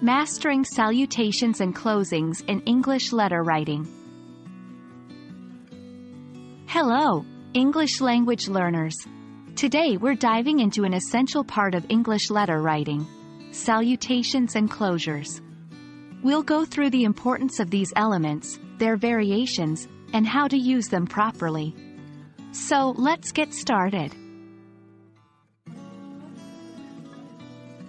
Mastering Salutations and Closings in English Letter Writing. Hello, English language learners. Today we're diving into an essential part of English letter writing: salutations and closures. We'll go through the importance of these elements, their variations, and how to use them properly. So, let's get started.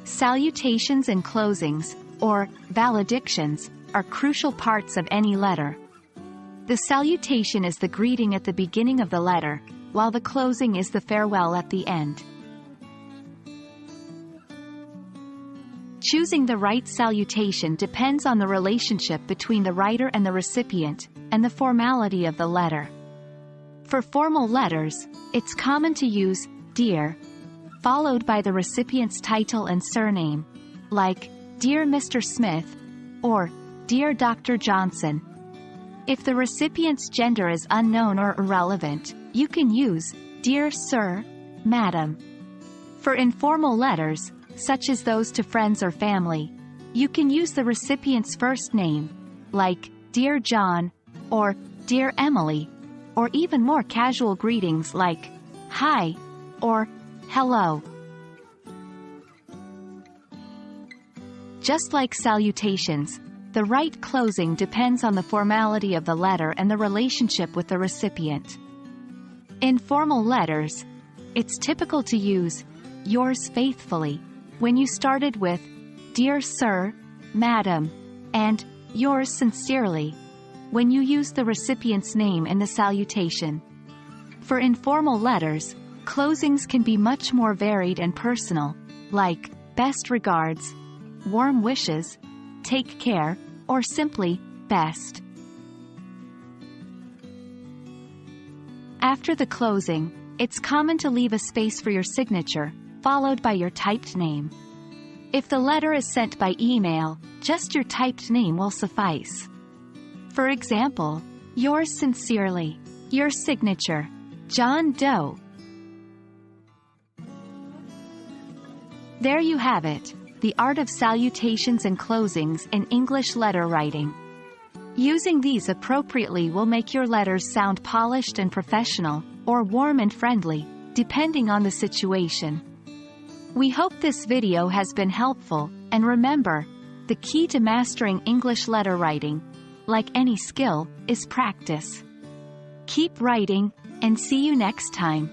Salutations and closings, or valedictions, are crucial parts of any letter. The salutation is the greeting at the beginning of the letter, while the closing is the farewell at the end. Choosing the right salutation depends on the relationship between the writer and the recipient, and the formality of the letter. For formal letters, it's common to use "Dear," followed by the recipient's title and surname, like "Dear Mr. Smith," or "Dear Dr. Johnson." If the recipient's gender is unknown or irrelevant, you can use "Dear Sir," "Madam." For informal letters, such as those to friends or family, you can use the recipient's first name, like "Dear John," or "Dear Emily," or even more casual greetings like "Hi," or "Hello." Just like salutations, the right closing depends on the formality of the letter and the relationship with the recipient. In formal letters, it's typical to use "Yours faithfully" when you started with "Dear Sir," "Madam," and "Yours sincerely" when you use the recipient's name in the salutation. For informal letters, closings can be much more varied and personal, like "Best regards," "Warm wishes," "Take care," or simply "Best." After the closing, it's common to leave a space for your signature, followed by your typed name. If the letter is sent by email, just your typed name will suffice. For example, "Yours sincerely," your signature, John Doe. There you have it, the art of salutations and closings in English letter writing. Using these appropriately will make your letters sound polished and professional, or warm and friendly, depending on the situation. We hope this video has been helpful, and remember, the key to mastering English letter writing, like any skill, is practice. Keep writing, and see you next time.